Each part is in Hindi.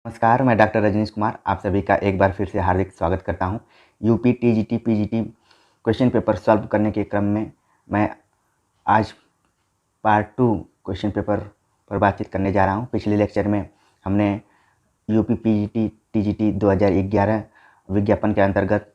नमस्कार, मैं डॉक्टर रजनीश कुमार आप सभी का एक बार फिर से हार्दिक स्वागत करता हूं। UP TGT PGT question paper solve करने के क्रम में मैं आज पार्ट 2 क्वेश्चन पेपर पर बातचीत करने जा रहा हूं। पिछले लेक्चर में हमने यूपी पीजीटी टीजीटी 2011 विज्ञापन के अंतर्गत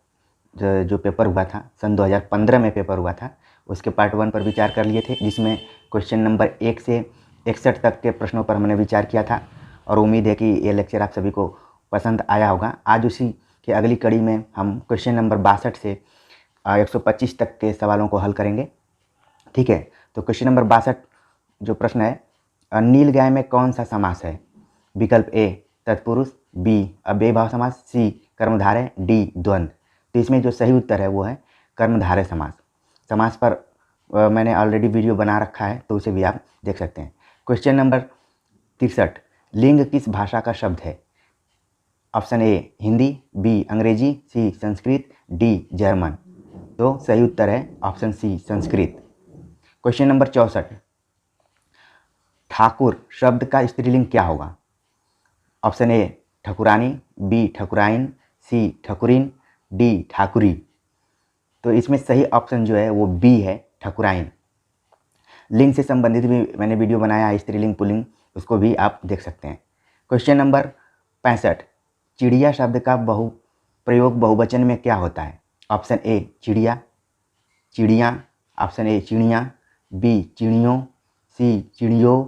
जो पेपर हुआ था, सन 2015 में पेपर हुआ था, उसके पार्ट 1 पर विचार कर लिए थे, जिसमें क्वेश्चन नंबर 1 से 61 तक के प्रश्नों पर हमने विचार किया था और उम्मीद है कि ये लेक्चर आप सभी को पसंद आया होगा। आज उसी की अगली कड़ी में हम क्वेश्चन नंबर 62 से 125 तक के सवालों को हल करेंगे। ठीक है, तो क्वेश्चन नंबर 62 जो प्रश्न है, नील गाय में कौन सा समास है? विकल्प ए तत्पुरुष, बी अव्ययीभाव समास, सी कर्मधारय, डी द्वंद्व। तो इसमें जो सही उत्तर है वो है कर्मधारय समास। समास पर मैंने ऑलरेडी वीडियो बना रखा है, तो उसे भी आप देख सकते हैं। क्वेश्चन नंबर 63, लिंग किस भाषा का शब्द है? ऑप्शन ए हिंदी, बी अंग्रेजी, सी संस्कृत, डी जर्मन। तो सही उत्तर है option C Sanskrit. Question number 64, ठाकुर शब्द का स्त्रीलिंग क्या होगा? ऑप्शन ए ठकुरानी, बी ठकुराइन, सी ठकुरिन, डी ठाकुरी। तो इसमें सही ऑप्शन जो है वो बी है, ठकुराइन। लिंग से संबंधित भी मैंने वीडियो बनाया है, स्त्रीलिंग पुल्लिंग, उसको भी आप देख सकते हैं। क्वेश्चन नंबर 65, चिड़िया शब्द का प्रयोग बहुवचन में क्या होता है? ऑप्शन ए चिड़िया, चिड़िया, ऑप्शन ए चिड़िया, बी चिड़ियों, सी चिड़ियों,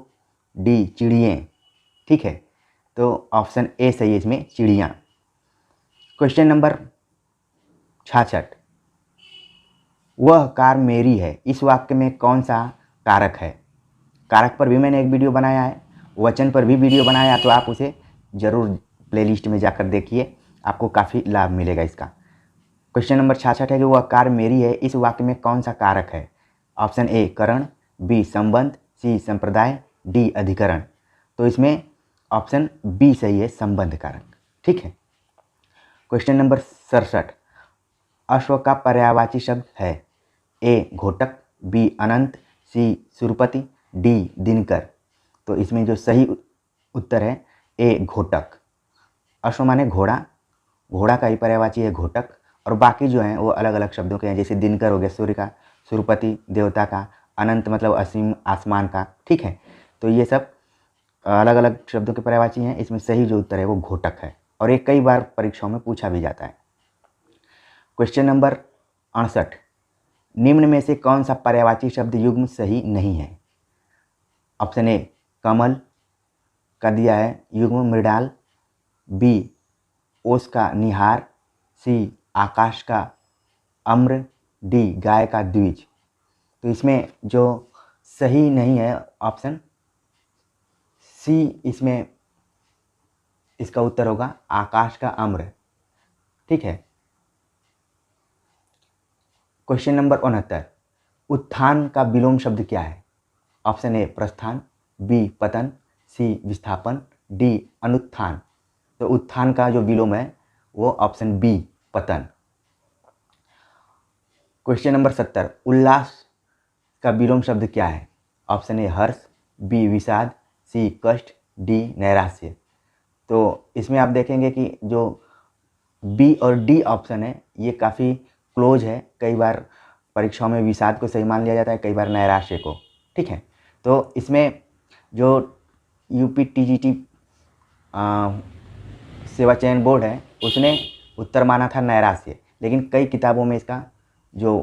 डी चिड़िए। ठीक है, तो ऑप्शन ए सही है इसमें, चिड़िया। क्वेश्चन नंबर 66, वह कार मेरी है, इस वाक्य में कौन सा कारक है? कारक पर भी मैंने एक वीडियो बनाया है, वचन पर भी वीडियो बनाया, तो आप उसे ज़रूर प्लेलिस्ट में जाकर देखिए, आपको काफ़ी लाभ मिलेगा इसका। क्वेश्चन नंबर 66 है कि वह कार मेरी है, इस वाक्य में कौन सा कारक है? ऑप्शन ए करण, बी संबंध, सी संप्रदाय, डी अधिकरण। तो इसमें ऑप्शन बी सही है, संबंध कारक। ठीक है। क्वेश्चन नंबर 67, अश्व का पर्यायवाची शब्द है? ए घोटक, बी अनंत, सी सुरपति, डी दिनकर। तो इसमें जो सही उत्तर है ए घोटक। अश्व माने घोड़ा, घोड़ा का ही पर्यायवाची है घोटक, और बाकी जो हैं वो अलग अलग शब्दों के हैं, जैसे दिनकर हो गया सूर्य का, सुरपति देवता का, अनंत मतलब असीम आसमान का। ठीक है, तो ये सब अलग अलग शब्दों के पर्यायवाची हैं। इसमें सही जो उत्तर है वो घोटक है, और ये कई बार परीक्षाओं में पूछा भी जाता है। क्वेश्चन नंबर 68, निम्न में से कौन सा पर्यायवाची शब्द युग्म सही नहीं है? ऑप्शन ए कमल का दिया है युग्म मृणाल, बी ओस का निहार, सी आकाश का अम्र, डी गाय का द्विज। तो इसमें जो सही नहीं है ऑप्शन सी, इसमें इसका उत्तर होगा आकाश का अम्र। ठीक है। क्वेश्चन नंबर 69, उत्थान का विलोम शब्द क्या है? ऑप्शन ए प्रस्थान, बी पतन, सी विस्थापन, डी अनुत्थान। तो उत्थान का जो विलोम है वो ऑप्शन बी पतन। क्वेश्चन नंबर 70, उल्लास का विलोम शब्द क्या है? ऑप्शन ए हर्ष, बी विषाद, सी कष्ट, डी नैराश्य। तो इसमें आप देखेंगे कि जो बी और डी ऑप्शन है ये काफ़ी क्लोज है। कई बार परीक्षाओं में विषाद को सही मान लिया जाता है, कई बार नैराश्य को। ठीक है, तो इसमें जो यूपी टीजीटी सेवा चयन बोर्ड है उसने उत्तर माना था नैराश्य, लेकिन कई किताबों में इसका जो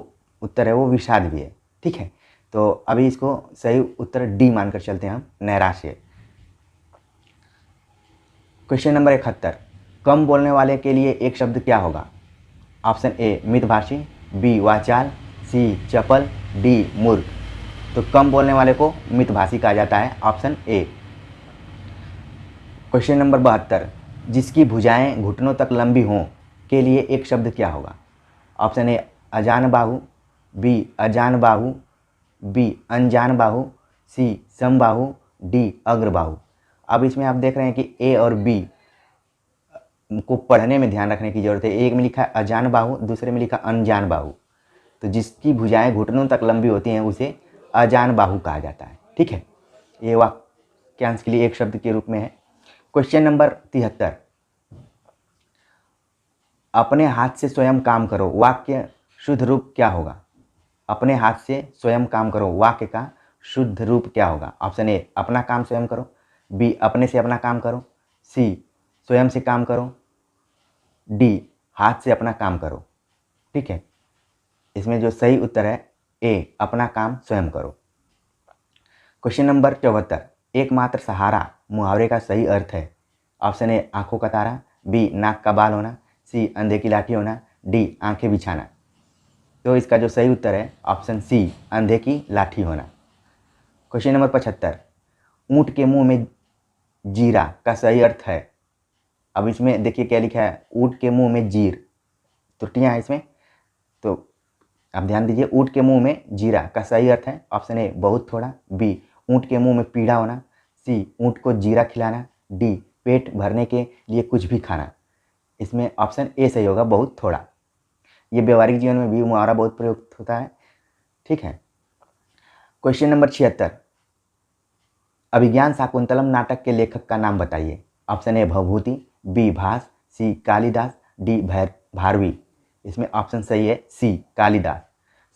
उत्तर है वो विषाद भी है। ठीक है, तो अभी इसको सही उत्तर डी मानकर चलते हैं हम, नैराश्य। क्वेश्चन नंबर 71, कम बोलने वाले के लिए एक शब्द क्या होगा? ऑप्शन ए मितभाषी, बी वाचाल, सी चपल, डी मूर्ख। तो कम बोलने वाले को मितभाषी कहा जाता है, ऑप्शन ए। क्वेश्चन नंबर 72, जिसकी भुजाएं घुटनों तक लंबी हों के लिए एक शब्द क्या होगा? ऑप्शन ए अजान बाहु, बी अजान बाहु, बी अनजान बाहु, सी समबाहु, डी अग्रबाहु। अब इसमें आप देख रहे हैं कि ए और बी को पढ़ने में ध्यान रखने की जरूरत है। एक में लिखा है अजान बाहु, दूसरे में लिखा अनजान बाहु। तो जिसकी भुजाएं घुटनों तक लंबी होती हैं उसे अजान बाहु कहा जाता है। ठीक है, ये वाक्यांश के लिए एक शब्द के रूप में है। क्वेश्चन नंबर 73, अपने हाथ से स्वयं काम करो वाक्य शुद्ध रूप क्या होगा? अपने हाथ से स्वयं काम करो वाक्य का शुद्ध रूप क्या होगा? ऑप्शन ए, अपना काम स्वयं करो, बी, अपने से अपना काम करो, सी, स्वयं से काम करो, डी, हाथ से अपना काम करो। ठीक है, इसमें जो सही उत्तर है ए, अपना काम स्वयं करो। क्वेश्चन नंबर 74, एकमात्र सहारा मुहावरे का सही अर्थ है? ऑप्शन ए, आंखों का तारा, बी, नाक का बाल होना, सी, अंधे की लाठी होना, डी, आंखें बिछाना। तो इसका जो सही उत्तर है ऑप्शन सी, अंधे की लाठी होना। क्वेश्चन नंबर 75, ऊंट के मुंह में जीरा का सही अर्थ है? अब इसमें देखिए क्या लिखा है, ऊंट के मुंह में जीर, त्रुटियां हैं इसमें, तो आप ध्यान दीजिए। ऊंट के मुंह में जीरा का सही अर्थ है ऑप्शन ए, बहुत थोड़ा, बी, ऊंट के मुंह में पीड़ा होना, सी, ऊंट को जीरा खिलाना, डी, पेट भरने के लिए कुछ भी खाना। इसमें ऑप्शन ए सही होगा, बहुत थोड़ा। ये व्यवहारिक जीवन में भी मुहावरा बहुत प्रयुक्त होता है। ठीक है, क्वेश्चन नंबर 76, अभिज्ञान शाकुंतलम नाटक के लेखक का नाम बताइए। Option A, Bhavabhuti, B, Bhasa, C, Kalidasa, D, Bharavi. इसमें ऑप्शन सही है सी, कालिदास।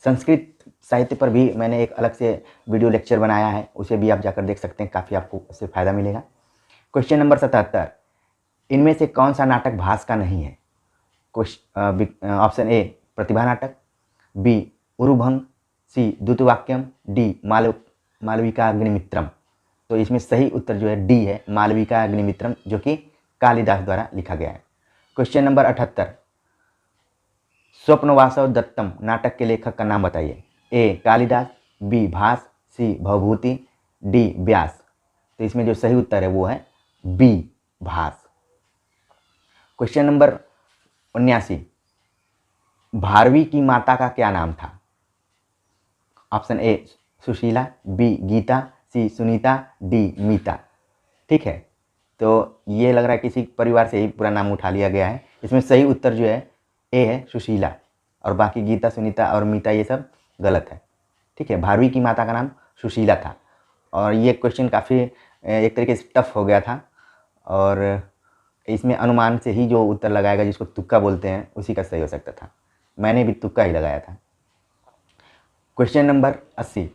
संस्कृत साहित्य पर भी मैंने एक अलग से वीडियो लेक्चर बनाया है, उसे भी आप जाकर देख सकते हैं, काफ़ी आपको उससे फ़ायदा मिलेगा। क्वेश्चन नंबर 77, इनमें से कौन सा नाटक भास का नहीं है? ऑप्शन ए, प्रतिभा नाटक, बी, उरुभंग, सी, दूतवाक्यम, डी, मालविका अग्निमित्रम। तो इसमें सही उत्तर जो है डी है, मालविका अग्निमित्रम, जो कि कालिदास द्वारा लिखा गया है। क्वेश्चन नंबर 78, स्वप्नवासव दत्तम नाटक के लेखक का नाम बताइए। A, Kalidas, B, Bhasa, C, Bhavabhuti, D, Vyasa. तो इसमें जो सही उत्तर है वो है B, Bhasa. Question number 79, Bharavi की माता का क्या नाम था? Option A, Sushila, B, Geeta, C, Sunita, D, Meeta. ठीक है, तो ये लग रहा है किसी परिवार से ही पूरा नाम उठा लिया गया है। इसमें सही उत्तर जो है ए है, सुशीला, और बाकी गीता, सुनीता और मीता ये सब गलत है। ठीक है, भारवी की माता का नाम सुशीला था। और ये क्वेश्चन काफ़ी एक तरीके से टफ हो गया था, और इसमें अनुमान से ही जो उत्तर लगाएगा, जिसको तुक्का बोलते हैं, उसी का सही हो सकता था। मैंने भी तुक्का ही लगाया था। क्वेश्चन नंबर 80,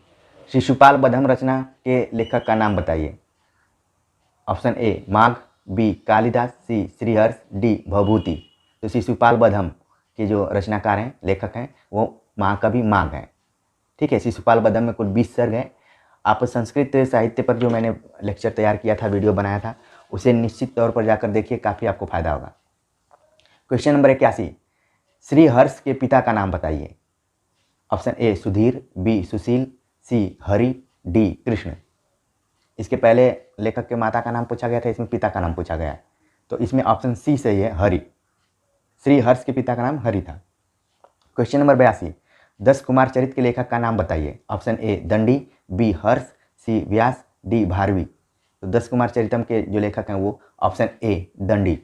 शिशुपाल बधम रचना के लेखक का नाम बताइए। Option A, Magh, B, Kalidasa, C, Shriharsha, D, Bhavabhuti. तो शिशुपाल बधम के जो रचनाकार हैं, लेखक हैं, वो महाकवि माघ हैं। ठीक है, शिशुपाल बधम में कुल 20 सर्ग हैं। आप संस्कृत साहित्य पर जो मैंने लेक्चर तैयार किया था, वीडियो बनाया था, उसे निश्चित तौर पर जाकर देखिए, काफ़ी आपको फायदा होगा। क्वेश्चन नंबर 81, श्रीहर्ष के पिता का नाम बताइए। Option A, Sudhir, B, Sushil, C, Hari, D, Krishna. इसके पहले लेखक के माता का नाम पूछा गया था, इसमें पिता का नाम पूछा गया है, तो इसमें ऑप्शन सी सही है, हरि। श्रीहर्ष के पिता का नाम हरि था। क्वेश्चन नंबर 82, 10 कुमार चरित के लेखक का नाम बताइए। Option A, Dandi, B, Harsha, C, Vyas, D, Bharavi. तो 10 कुमार चरितम के जो लेखक हैं वो option A, Dandi.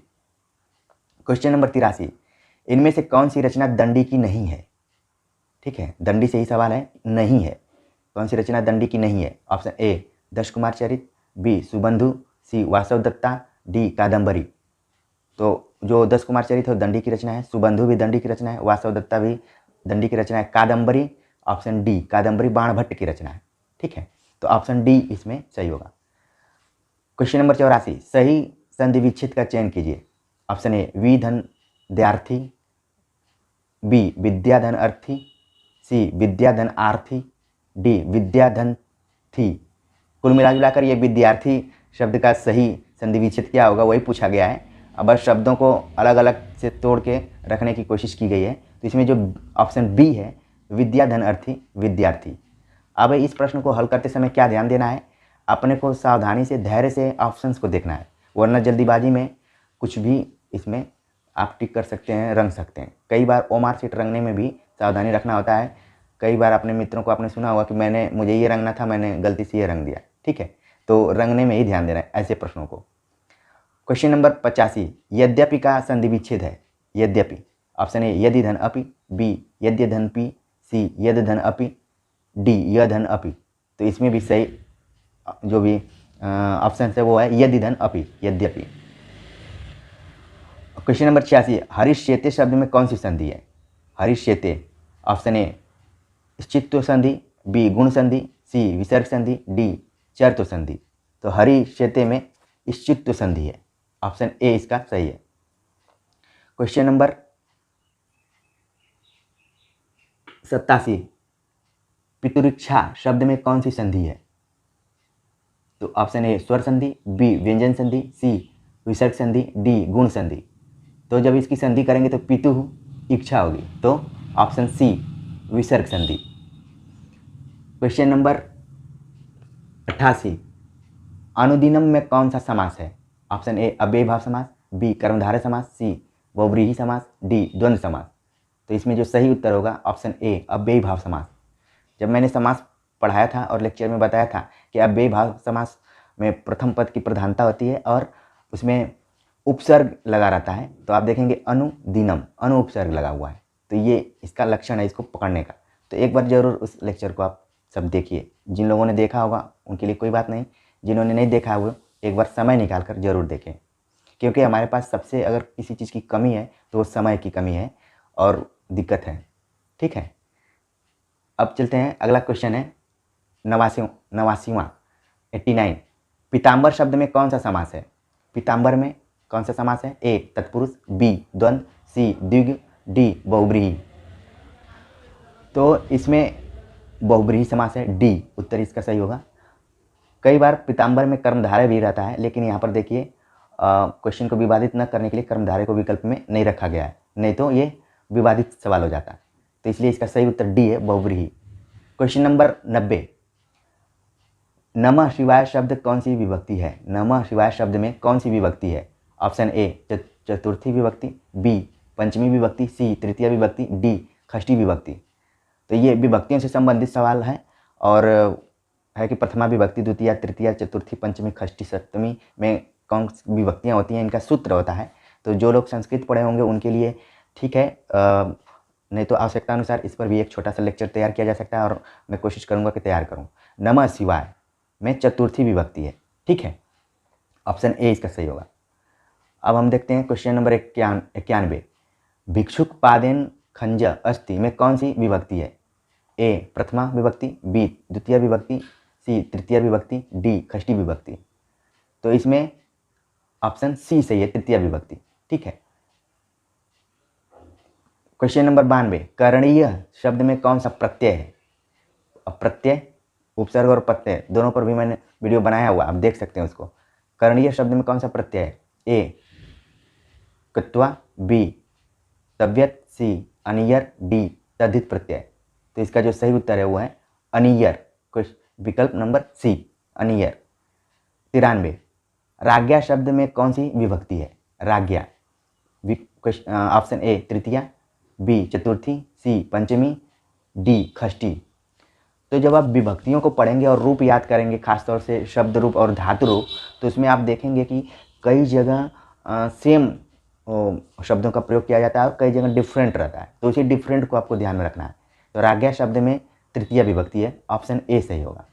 Question number 83, इनमें से कौन सी रचना दंडी की नहीं है? ठीक है, दंडी से ही सवाल है, नहीं है। कौन सी रचना दंडी की नहीं है? Option A, 10 Kumar Charit, B, Subandhu, C, Vasav Datta, D, Kadambari. तो जो 10 कुमार चरित है दंडी की रचना है, सुबंधु भी दंडी की रचना है, वासव दत्ता भी दंडी की रचना है, कादम्बरी ऑप्शन डी, कादम्बरी बाणभट्ट की रचना है। ठीक है, तो ऑप्शन डी इसमें सही होगा। क्वेश्चन नंबर 84, सही संधि विच्छेद का चयन कीजिए। ऑप्शन ए, वि धन द्यार्थी, बी, विद्या धन अर्थी, सी, विद्या धन आर्थी, डी, विद्या धन थी। कुल मिलाकर ये विद्यार्थी शब्द का सही संधि विच्छेद क्या होगा वही पूछा गया है। अब बस शब्दों को अलग अलग से तोड़ के रखने की कोशिश की गई है। तो इसमें जो ऑप्शन बी है, विद्या धन अर्थी, विद्यार्थी। अब इस प्रश्न को हल करते समय क्या ध्यान देना है, अपने को सावधानी से, धैर्य से ऑप्शंस को देखना है, वरना जल्दीबाजी में कुछ भी इसमें आप टिक कर सकते हैं, रंग सकते हैं। कई बार ओमार सीट रंगने में भी सावधानी रखना होता है। कई बार अपने मित्रों को आपने सुना होगा कि मुझे ये रंगना था, मैंने गलती से ये रंग दिया। ठीक है, तो रंगने में ही ध्यान देना है ऐसे प्रश्नों को। क्वेश्चन नंबर 85, यद्यपि का संधि विच्छेद है। यद्यपि, ऑप्शन ए, यदि धन अपि, बी, यद्य धन पि, सी, यद धन अपि, डी, य धन अपि। तो इसमें भी सही जो भी ऑप्शन से वो है यदिधन अपि, यद्यपि। क्वेश्चन नंबर 86, हरिश्चेते शब्द में कौन सी संधि है? हरिश्चेते, ऑप्शन ए स्चित्व संधि, बी गुण संधि, सी विसर्ग संधि, डी चर्त्व संधि। तो हरिश्चेते में स्चित्व संधि है, ऑप्शन ए इसका सही है। क्वेश्चन नंबर 87, पितृक्षा शब्द में कौन सी संधि है? तो ऑप्शन ए स्वर संधि, बी व्यंजन संधि, सी विसर्ग संधि, डी गुण संधि। तो जब इसकी संधि करेंगे तो पितु इच्छा होगी, तो ऑप्शन सी विसर्ग संधि। क्वेश्चन नंबर 88, अनुदिनम में कौन सा समास है? ऑप्शन ए अव्ययी भाव समास, बी कर्मधारय समास, सी बहुव्रीहि समास, डी द्वंद्व समास। तो इसमें जो सही उत्तर होगा ऑप्शन ए अव्ययी भाव समास। जब मैंने समास पढ़ाया था और लेक्चर में बताया था कि अव्ययी भाव समास में प्रथम पद की प्रधानता होती है और उसमें उपसर्ग लगा रहता है, तो आप देखेंगे अनुदिनम, अनु उपसर्ग लगा हुआ है, तो ये इसका लक्षण है इसको पकड़ने का। तो एक बार जरूर उस लेक्चर को आप सब देखिए। जिन लोगों ने देखा होगा उनके लिए कोई बात नहीं, जिन्होंने नहीं देखा हुआ एक बार समय निकाल कर जरूर देखें, क्योंकि हमारे पास सबसे अगर किसी चीज़ की कमी है तो वो समय की कमी है और दिक्कत है। ठीक है, अब चलते हैं, अगला क्वेश्चन है 89वां 89, पीताम्बर शब्द में कौन सा समास है? पीताम्बर में कौन सा समास है? ए तत्पुरुष, बी द्वंद्व, सी द्विगु, डी बहुव्रीहि। तो इसमें बहुव्रीहि समास है, डी उत्तर इसका सही होगा। कई बार पीताम्बर में कर्मधारय भी रहता है, लेकिन यहाँ पर देखिए क्वेश्चन को विवादित न करने के लिए कर्मधारय को विकल्प में नहीं रखा गया है, नहीं तो ये विवादित सवाल हो जाता है। तो इसलिए इसका सही उत्तर डी है, बहुव्रीहि। क्वेश्चन नंबर 90, नमः शिवाय शब्द कौन सी विभक्ति है? नमः शिवाय शब्द में कौन सी विभक्ति है? ऑप्शन ए चतुर्थी विभक्ति, बी पंचमी विभक्ति, सी तृतीय विभक्ति, डी षष्ठी विभक्ति। तो ये विभक्तियों से संबंधित सवाल है और है कि प्रथमा विभक्ति, द्वितीय, तृतीय, चतुर्थी, पंचमी, षष्ठी, सप्तमी में कौन सी विभक्तियाँ होती हैं, इनका सूत्र होता है। तो जो लोग संस्कृत पढ़े होंगे उनके लिए ठीक है, नहीं तो आवश्यकता अनुसार इस पर भी एक छोटा सा लेक्चर तैयार किया जा सकता है और मैं कोशिश करूँगा कि तैयार करूँ। नमः शिवाय में चतुर्थी विभक्ति है, ठीक है, ऑप्शन ए इसका सही होगा। अब हम देखते हैं क्वेश्चन नंबर 91, भिक्षुक पादेन खंज अस्ति में कौन सी विभक्ति है? ए प्रथमा विभक्ति, बी द्वितीय विभक्ति, सी तृतीय विभक्ति, डी षष्ठी विभक्ति। तो इसमें ऑप्शन सी सही है, तृतीय विभक्ति, ठीक है। क्वेश्चन नंबर 92, करणीय शब्द में कौन सा प्रत्यय है? अब प्रत्यय, उपसर्ग और प्रत्यय दोनों पर भी मैंने वीडियो बनाया हुआ, आप देख सकते हैं उसको। करणीय शब्द में कौन सा प्रत्यय है? ए कृत्वा, बी तव्यत, सी अनियर, डी तद्धित प्रत्यय। तो इसका जो सही उत्तर है वो है अनियर, विकल्प नंबर सी अनियर। 93, राज्ञा शब्द में कौन सी विभक्ति है? राज्ञा, ऑप्शन ए तृतीया, बी चतुर्थी, सी पंचमी, डी षष्ठी। तो जब आप विभक्तियों को पढ़ेंगे और रूप याद करेंगे, खासतौर से शब्द रूप और धातु रूप, तो उसमें आप देखेंगे कि कई जगह सेम शब्दों का प्रयोग किया जाता है और कई जगह डिफरेंट रहता है, तो उसी डिफरेंट को आपको ध्यान में रखना है। तो राज्ञा शब्द में तृतीय विभक्ति है, ऑप्शन ए सही होगा।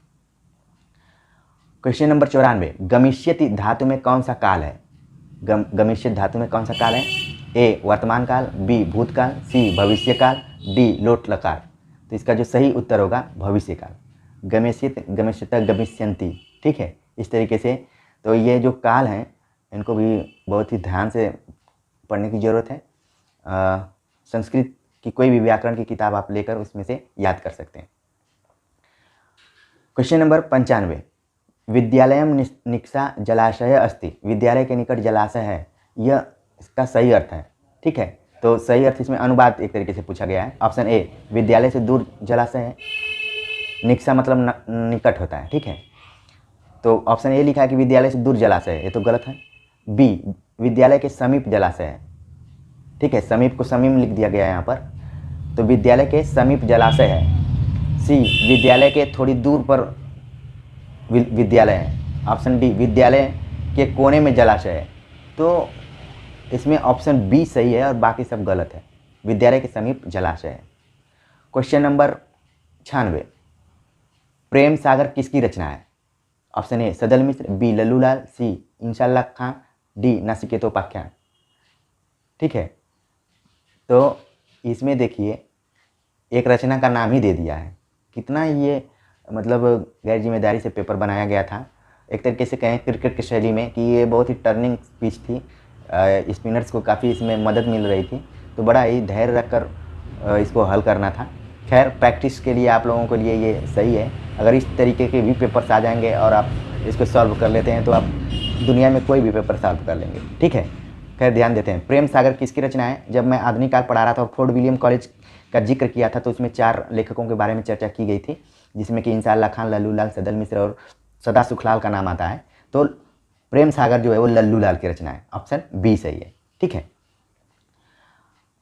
क्वेश्चन नंबर 94, गमिष्यति धातु में कौन सा काल है? गमिष्यति धातु में कौन सा काल है? ए वर्तमान काल, बी भूतकाल, सी भविष्य काल, डी लोट लकार। तो इसका जो सही उत्तर होगा भविष्य काल, गमिष्यत, गमिष्यत, गमिष्यन्ति, ठीक है, इस तरीके से। तो ये जो काल हैं इनको भी बहुत ही ध्यान से पढ़ने की ज़रूरत है। संस्कृत की कोई भी व्याकरण की किताब आप लेकर उसमें से याद कर सकते हैं। क्वेश्चन नंबर 95, विद्यालयम निकषा जलाशय अस्ति, विद्यालय के निकट जलाशय है, यह इसका सही अर्थ है, ठीक है। तो सही अर्थ इसमें अनुवाद एक तरीके से पूछा गया है। ऑप्शन ए विद्यालय से दूर जलाशय है, निकषा मतलब निकट होता है, ठीक है। तो ऑप्शन ए लिखा है कि विद्यालय से दूर जलाशय है, ये तो गलत है। बी विद्यालय के समीप जलाशय है, ठीक है, समीप को समीप लिख दिया गया है यहाँ पर, तो विद्यालय के समीप जलाशय है। सी विद्यालय के थोड़ी दूर पर विद्यालय है। ऑप्शन डी विद्यालय के कोने में जलाशय है। तो इसमें ऑप्शन बी सही है और बाकी सब गलत है, विद्यालय के समीप जलाशय है। क्वेश्चन नंबर 96, प्रेम सागर किसकी रचना है? Option A Sadal Mishra, B Lallulal, C Inshallah Khan, D Nachiketa उपाख्यान। ठीक है, तो इसमें देखिए एक रचना का नाम ही दे दिया है, कितना ये मतलब गैर जिम्मेदारी से पेपर बनाया गया था। एक तरीके से कहें क्रिकेट की शैली में कि ये बहुत ही टर्निंग पिच थी, स्पिनर्स को काफ़ी इसमें मदद मिल रही थी, तो बड़ा ही धैर्य रखकर इसको हल करना था। खैर प्रैक्टिस के लिए आप लोगों के लिए ये सही है, अगर इस तरीके के भी पेपर्स आ जाएंगे और आप इसको सॉल्व कर लेते हैं तो आप दुनिया में कोई भी पेपर सॉल्व कर लेंगे। ठीक है, खैर ध्यान देते हैं। प्रेम सागर किसकी रचना है? जब मैं आधुनिक काल पढ़ा रहा था और फोर्ट विलियम कॉलेज का जिक्र किया था तो उसमें 4 लेखकों के बारे में चर्चा की गई थी, जिसमें कि इंशाल्लाह खां, लल्लूलाल, सदल मिश्र और सदा सुखलाल का नाम आता है। तो प्रेम सागर जो है वो लल्लूलाल की रचना है, ऑप्शन बी सही है। ठीक है,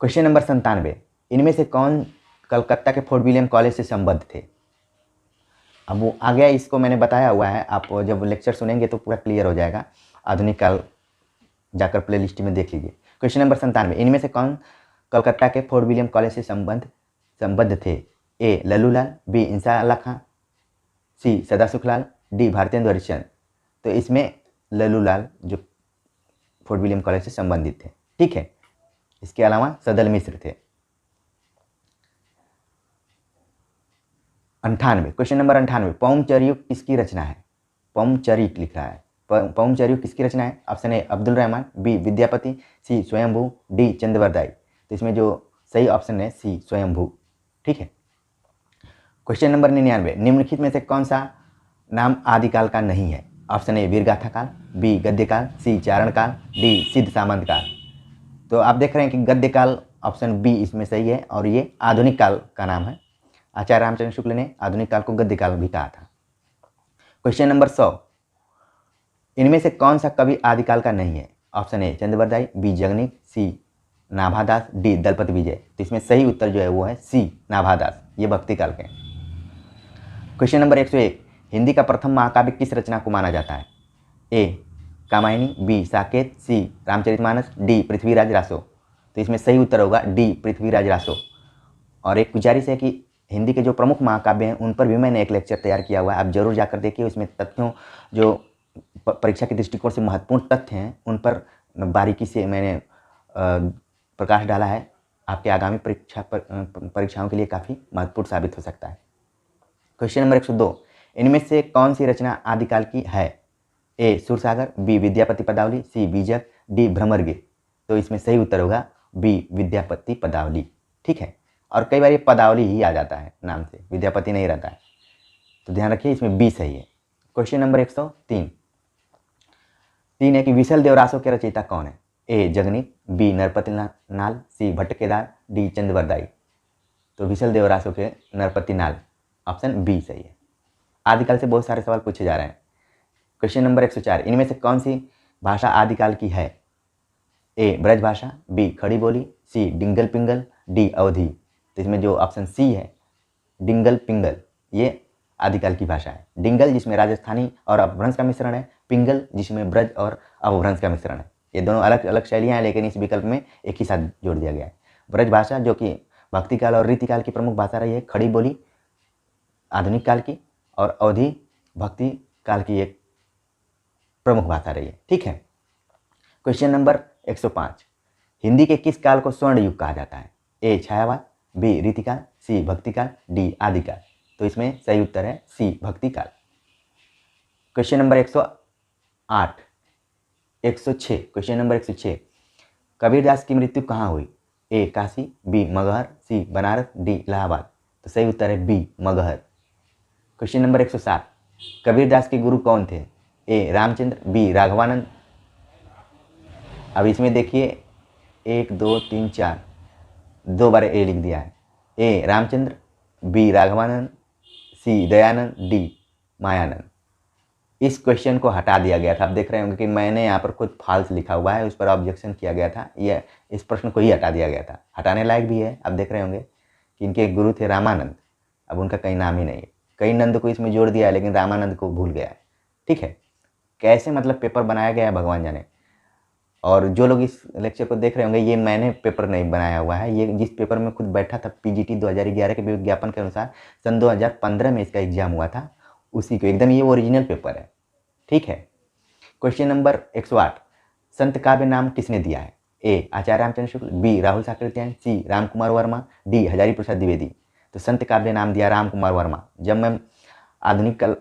क्वेश्चन नंबर 97, इनमें से कौन कलकत्ता के फोर्ट विलियम कॉलेज से संबद्ध थे? अब वो आ गया, इसको मैंने बताया हुआ है, आप जब लेक्चर सुनेंगे तो पूरा क्लियर हो जाएगा। आधुनिक काल जाकर प्ले लिस्ट में देख लीजिए। क्वेश्चन नंबर 97, इनमें से कौन कलकत्ता के फोर्ट विलियम कॉलेज से संबद्ध थे? ए लल्लूलाल, बी इंशाल्लाह खां, सी सदा सुखलाल, डी भारतेंदु हरिश्चंद्र। तो इसमें लल्लूलाल जो फोर्ट विलियम कॉलेज से संबंधित थे। ठीक है, इसके अलावा सदल मिश्र थे। 98, क्वेश्चन नंबर 98, पौमचरियुग किसकी रचना है? पौमचरिक लिख रहा है, पौमचरियुग किसकी रचना है? Option A Abdul Rahman, B Vidyapati, C Swayambhu, D Chand Bardai. तो इसमें जो सही ऑप्शन है सी स्वयंभू। ठीक है, क्वेश्चन नंबर 99, निम्नलिखित में से कौन सा नाम आदिकाल का नहीं है? ऑप्शन ए वीरगाथा काल, बी गद्यकाल, सी चारण काल, डी सिद्ध सामंत काल। तो आप देख रहे हैं कि गद्यकाल ऑप्शन बी इसमें सही है और ये आधुनिक काल का नाम है। आचार्य रामचंद्र शुक्ल ने आधुनिक काल को गद्यकाल भी कहा था। क्वेश्चन नंबर 100, इनमें से कौन सा कवि आदिकाल का नहीं है? Option A Chandbardai, B Jagnik, C Nabhadas, D Dalpat Vijay. तो इसमें सही उत्तर जो है वो है सी नाभादास, ये भक्ति काल के। क्वेश्चन नंबर 101, हिंदी का प्रथम महाकाव्य किस रचना को माना जाता है? ए कामायनी, बी साकेत, सी रामचरितमानस, डी पृथ्वीराज रासो। तो इसमें सही उत्तर होगा डी पृथ्वीराज रासो। और एक गुजारिश है कि हिंदी के जो प्रमुख महाकाव्य हैं उन पर भी मैंने एक लेक्चर तैयार किया हुआ है, आप जरूर जाकर देखिए। उसमें तथ्यों जो परीक्षा के दृष्टिकोण से महत्वपूर्ण तथ्य हैं उन पर बारीकी से मैंने प्रकाश डाला है, आपके आगामी परीक्षाओं के लिए काफ़ी महत्वपूर्ण साबित हो सकता है। क्वेश्चन नंबर 102, इनमें से कौन सी रचना आदिकाल की है? ए सूरसागर, बी विद्यापति पदावली, सी बीजक, डी भ्रमरगीत। तो इसमें सही उत्तर होगा बी विद्यापति पदावली। ठीक है, और कई बार ये पदावली ही आ जाता है नाम से, विद्यापति नहीं रहता है, तो ध्यान रखिए इसमें बी सही है। क्वेश्चन नंबर 103, तीन है कि विशल देवरासों के रचयिता कौन है? ए जगनीक, बी नरपति नाल, सी भट्टकेदार, डी चंद्रवरदाई। तो विशल देवरासों के नरपति नाल, ऑप्शन बी सही है। आदिकाल से बहुत सारे सवाल पूछे जा रहे हैं। क्वेश्चन नंबर 104, इनमें से कौन सी भाषा आदिकाल की है? ए ब्रज भाषा, बी खड़ी बोली, सी डिंगल पिंगल, डी अवधी। तो इसमें जो ऑप्शन सी है डिंगल पिंगल, ये आदिकाल की भाषा है। डिंगल जिसमें राजस्थानी और अपभ्रंश का मिश्रण है, पिंगल जिसमें ब्रज और अपभ्रंश का मिश्रण है। ये दोनों अलग अलग शैलियाँ हैं लेकिन इस विकल्प में एक ही साथ जोड़ दिया गया है। ब्रज भाषा जो कि भक्तिकाल और रीतिकाल की प्रमुख भाषा रही है, खड़ी बोली आधुनिक काल की, और अवधी भक्ति काल की एक प्रमुख भाषा रही है। ठीक है, क्वेश्चन नंबर 105, हिंदी के किस काल को स्वर्ण युग कहा जाता है? ए छायावाद, बी रीतिकाल, सी भक्तिकाल, डी आदिकाल। तो इसमें सही उत्तर है सी भक्तिकाल। Question number 108, 106, question number 106, Kabirdas की मृत्यु कहाँ हुई? A Kashi, B Maghar, C Banaras, D Allahabad. तो सही उत्तर है B Maghar. Question number 107, Kabirdas के गुरु कौन थे? A Ramchandra, B Raghavanand. अब इसमें देखिए 1 2 3 4, 2 बार ए लिख दिया है। ए रामचंद्र, बी राघवानंद, सी दयानंद, डी मायानंद। इस क्वेश्चन को हटा दिया गया था। आप देख रहे होंगे कि मैंने यहाँ पर खुद फाल्स लिखा हुआ है, उस पर ऑब्जेक्शन किया गया था, यह इस प्रश्न को ही हटा दिया गया था। हटाने लायक भी है। आप देख रहे होंगे कि इनके गुरु थे रामानंद, अब उनका कहीं नाम ही नहीं है। कई नंद को इसमें जोड़ दिया है लेकिन रामानंद को भूल गया है। ठीक है, कैसे मतलब पेपर बनाया गया है भगवान जाने। और जो लोग इस लेक्चर को देख रहे होंगे, ये मैंने पेपर नहीं बनाया हुआ है, ये जिस पेपर में खुद बैठा था पीजीटी 2011 के विज्ञापन के अनुसार सन 2015 में इसका एग्जाम हुआ था, उसी को एकदम ये ओरिजिनल पेपर है। ठीक है। क्वेश्चन नंबर 108, संत काव्य नाम किसने दिया है? ए आचार्य रामचंद्र शुक्ल, बी राहुल साकृत्यायन, सी राम कुमार वर्मा, डी हजारी प्रसाद द्विवेदी। तो संत काव्य नाम दिया राम कुमार वर्मा। जब मैं आधुनिक काल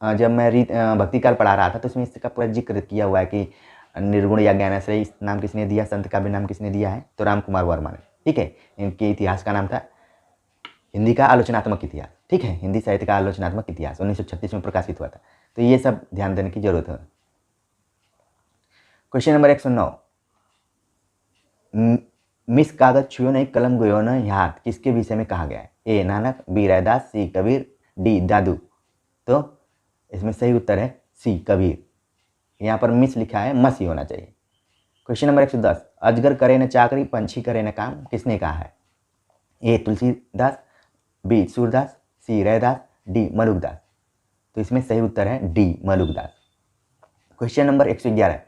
जब मैं भक्ति काल पढ़ा रहा था तो उसमें इसका पूरा जिक्र किया हुआ है कि निर्गुण या ज्ञानाश्रय नाम किसने दिया, संत काव्य नाम किसने दिया है? तो राम कुमार वर्मा ने। ठीक है, इनके इतिहास का नाम था हिंदी का आलोचनात्मक इतिहास। ठीक है, हिंदी साहित्य का आलोचनात्मक इतिहास 1936 में प्रकाशित हुआ था। तो ये सब ध्यान देने की जरूरत है। क्वेश्चन नंबर 109, मिस कागज छुओ नहीं कलम गयो न हाथ किसके विषय में कहा गया है? ए नानक, बी रैदास, सी कबीर, डी दादू। तो इसमें सही उत्तर है सी कबीर। यहाँ पर मिस लिखा है, मस ही होना चाहिए। क्वेश्चन नंबर 110, अजगर करे न चाकरी पंछी करे न काम किसने कहा है? ए तुलसीदास, बी सूरदास, सी रैदास, डी मलुकदास। तो इसमें सही उत्तर है डी मलुकदास। क्वेश्चन नंबर 111,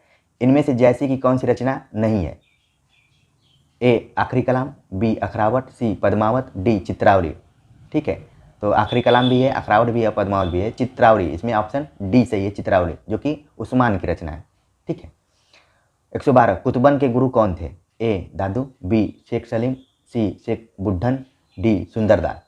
इनमें से जैसी की कौन सी रचना नहीं है? ए आखिरी कलाम, बी अखरावट, सी पद्मावत, डी चित्रावली। ठीक है, तो आखिरी कलाम भी है, अखरावट भी है, पद्मावत भी है, चित्रावली इसमें ऑप्शन डी सही है, चित्रावली, जो कि उस्मान की रचना है। ठीक है। 112, कुतुबन के गुरु कौन थे? ए दादू, बी शेख सलीम, सी शेख बुढ़न, डी सुंदरदास।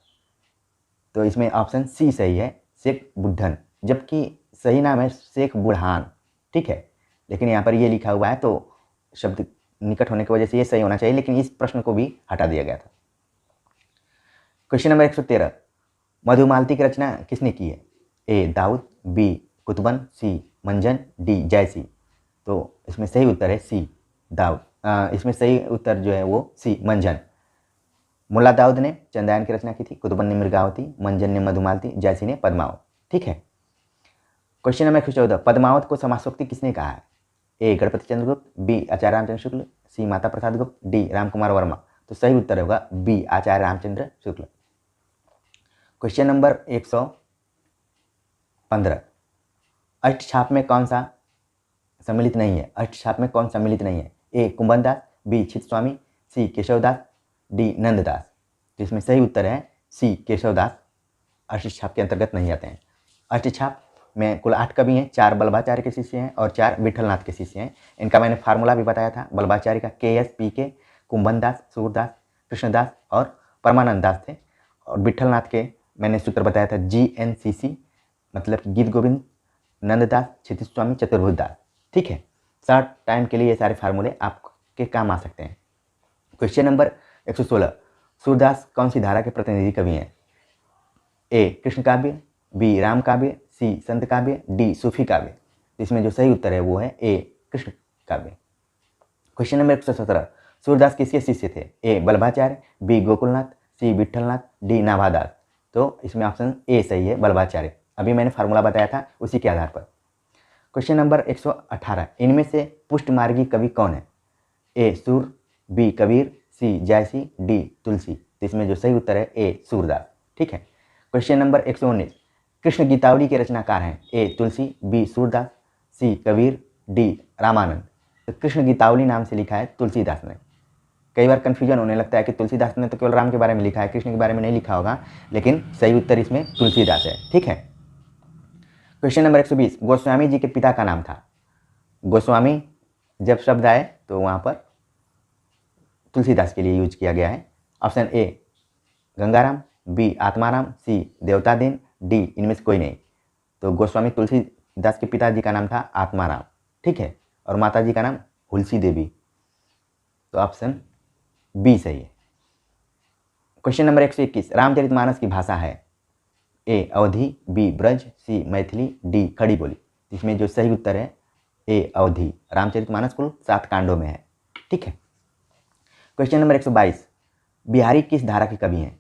तो इसमें ऑप्शन सी सही है, शेख बुढ़न, जबकि सही नाम है शेख बुढ़ान। ठीक है, लेकिन यहाँ पर ये लिखा हुआ है तो शब्द निकट होने की वजह से ये सही होना चाहिए, लेकिन इस प्रश्न को भी हटा दिया गया था। क्वेश्चन नंबर 113, मधुमालती की रचना किसने की है? ए दाऊद, बी कुतुबन, सी मंजन, डी जयसी। तो इसमें सही उत्तर है सी दाऊद। इसमें सही उत्तर जो है वो सी मंजन। मुल्ला दाऊद ने चंदायन की रचना की थी, कुतुबन ने मृगावती, मंजन ने मधुमालती, जयसी ने पद्मावत। ठीक है। क्वेश्चन नंबर 114, पद्मावत को समासोक्ति किसने कहा है? ए गणपति चंद्र गुप्त, बी आचार्य रामचंद्र शुक्ल, सी माता प्रसाद गुप्त, डी राम कुमार वर्मा। तो सही उत्तर होगा बी आचार्य रामचंद्र शुक्ल। क्वेश्चन नंबर 115, अष्टछाप में कौन सा सम्मिलित नहीं है? अष्टछाप में कौन सम्मिलित नहीं है? ए कुंभन दास, बी छित स्वामी, सी केशवदास, डी नंददास। तो इसमें सही उत्तर है सी केशवदास, अष्टछाप के अंतर्गत नहीं आते हैं। अष्टछाप में कुल 8 कवि हैं, 4 बल्लभाचार्य के शिष्य हैं और 4 विठलनाथ के शिष्य हैं। इनका मैंने फार्मूला भी बताया था। बल्लभाचार्य का KSPK, कुंभन दास, सूरदास, कृष्णदास और परमानंद दास थे। और विठलनाथ के मैंने सूत्र बताया था GNCC, मतलब गीत गोविंद, नंददास, क्षितिज स्वामी, चतुर्भुज दास। ठीक है, शॉर्ट टाइम के लिए ये सारे फार्मूले आपके काम आ सकते हैं। क्वेश्चन नंबर 116, सूरदास कौन सी धारा के प्रतिनिधि कवि हैं? ए कृष्ण काव्य, बी राम काव्य, सी संत काव्य, डी सूफी काव्य। इसमें जो सही उत्तर है वो है ए कृष्ण काव्य। क्वेश्चन नंबर 117, सूरदास किसके शिष्य थे? ए बल्लभाचार्य, बी गोकुलनाथ, सी विठलनाथ, डी नाभादास। तो इसमें ऑप्शन ए सही है, बल्लभाचार्य। अभी मैंने फार्मूला बताया था उसी के आधार पर। क्वेश्चन नंबर 118, इनमें से पुष्टमार्गी कवि कौन है? ए सूर, बी कबीर, सी जयसी, डी तुलसी। तो इसमें जो सही उत्तर है ए सूरदास। ठीक है। क्वेश्चन नंबर 119, कृष्ण गीतावली के रचनाकार हैं? ए तुलसी, बी सूरदास, सी कबीर, डी रामानंद। तो कृष्ण गीतावली नाम से लिखा है तुलसीदास ने। कई बार कन्फ्यूजन होने लगता है कि तुलसीदास ने तो केवल राम के बारे में लिखा है, कृष्ण के बारे में नहीं लिखा होगा, लेकिन सही उत्तर इसमें तुलसीदास है। ठीक है। क्वेश्चन नंबर 120, गोस्वामी जी के पिता का नाम था? गोस्वामी जब शब्द आए तो वहाँ पर तुलसीदास के लिए यूज किया गया है। Option A Gangaram, B Atmaram, C Devtadin, D इनमें से कोई नहीं। तो गोस्वामी तुलसीदास के पिताजी का नाम था आत्माराम। ठीक है, और माताजी का नाम हुलसी देवी। तो ऑप्शन बी सही है। क्वेश्चन नंबर 121, रामचरितमानस की भाषा है? ए अवधी, बी ब्रज, सी मैथिली, डी खड़ी बोली। इसमें जो सही उत्तर है ए अवधी। रामचरितमानस कुल 7 कांडों में है। ठीक है। क्वेश्चन नंबर 122, बिहारी किस धारा के कवि हैं?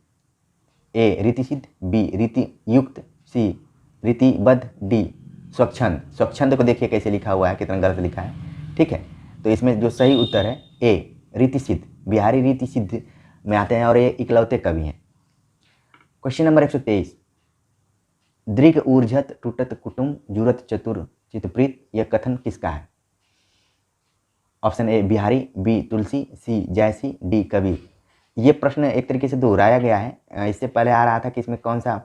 ए रीतिसिद्ध, बी रीति युक्त, सी रीतिबद्ध, डी स्वच्छंद। स्वच्छंद को देखिए कैसे लिखा हुआ है, कितना गलत लिखा है। ठीक है, तो इसमें जो सही उत्तर है ए रीतिसिद्ध। बिहारी रीतिसिद्ध में आते हैं और ये इकलौते कवि हैं। क्वेश्चन नंबर 123, दृग ऊर्जत टूटत कुटुम जुरत चतुर चितप्रीत, यह कथन किसका है? Option A Bihari, B Tulsi, C Jayasi, D Kabir. ये प्रश्न एक तरीके से दोहराया गया है। इससे पहले आ रहा था कि इसमें कौन सा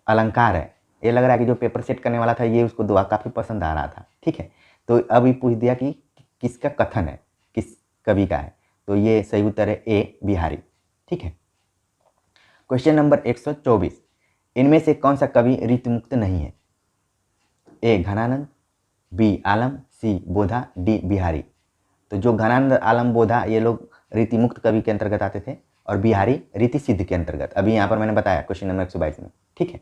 अलंकार है, ये लग रहा है कि जो पेपर सेट करने वाला था ये उसको दुआ काफ़ी पसंद आ रहा था। ठीक है, तो अब ये पूछ दिया कि किसका कथन है, किस कवि का है, तो ये सही उत्तर है ए बिहारी। ठीक है, क्वेश्चन नंबर 124, इनमें से कौन सा कवि ऋतुमुक्त नहीं है? ए घनानंद, बी आलम, सी बोधा, डी बिहारी। तो जो घनानंद, आलम, बोधा ये लोग रीतिमुक्त कवि के अंतर्गत आते थे और बिहारी रीति सिद्ध के अंतर्गत, अभी यहाँ पर मैंने बताया क्वेश्चन नंबर 122 में। ठीक है,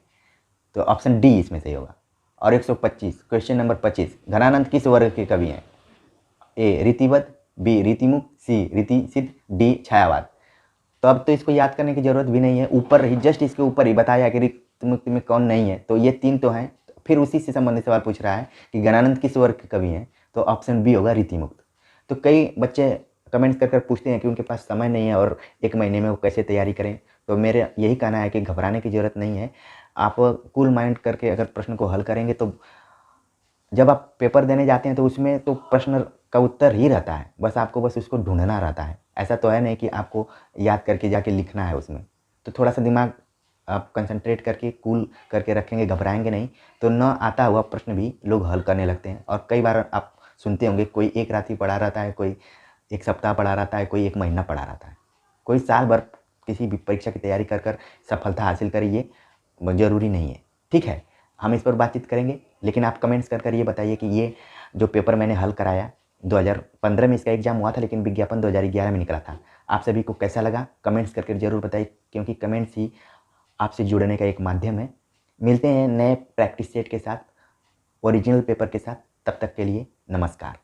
तो ऑप्शन डी इसमें सही होगा। और 125, क्वेश्चन नंबर 25, घनानंद किस वर्ग के कवि हैं? ए रीतिबद्ध, बी रीतिमुक्त, सी रीति सिद्ध, डी छायावाद। तो अब तो इसको याद करने की जरूरत भी नहीं है, ऊपर ही जस्ट इसके ऊपर ही बताया कि रीतिमुक्त में कौन नहीं है, तो ये 3 तो हैं। फिर उसी से संबंधित सवाल पूछ रहा है कि घनानंद किस वर्ग के कवि हैं, तो ऑप्शन बी होगा रीतिमुक्त। तो कई बच्चे कमेंट्स कर पूछते हैं कि उनके पास समय नहीं है और 1 महीने में वो कैसे तैयारी करें, तो मेरे यही कहना है कि घबराने की ज़रूरत नहीं है। आप कूल माइंड करके अगर प्रश्न को हल करेंगे तो जब आप पेपर देने जाते हैं तो उसमें तो प्रश्न का उत्तर ही रहता है, बस आपको बस उसको ढूंढना रहता है। ऐसा तो है नहीं कि आपको याद करके जाके लिखना है उसमें। तो थोड़ा सा दिमाग आप कंसंट्रेट करके कूल करके रखेंगे, घबराएंगे नहीं, तो न आता हुआ प्रश्न भी लोग हल करने लगते हैं। और कई बार आप सुनते होंगे कोई 1 रात ही पढ़ा रहता है, कोई 1 सप्ताह पढ़ा रहता है, कोई 1 महीना पढ़ा रहता है, कोई साल भर किसी भी परीक्षा की तैयारी कर सफलता हासिल करे, ये ज़रूरी नहीं है। ठीक है, हम इस पर बातचीत करेंगे, लेकिन आप कमेंट्स कर ये बताइए कि ये जो पेपर मैंने हल कराया 2015 में इसका एग्ज़ाम हुआ था, लेकिन विज्ञापन 2011 में निकला था, आप सभी को कैसा लगा कमेंट्स करके ज़रूर बताइए, क्योंकि कमेंट्स ही आपसे जुड़ने का एक माध्यम है। मिलते हैं नए प्रैक्टिस सेट के साथ, ओरिजिनल पेपर के साथ, तब तक के लिए नमस्कार।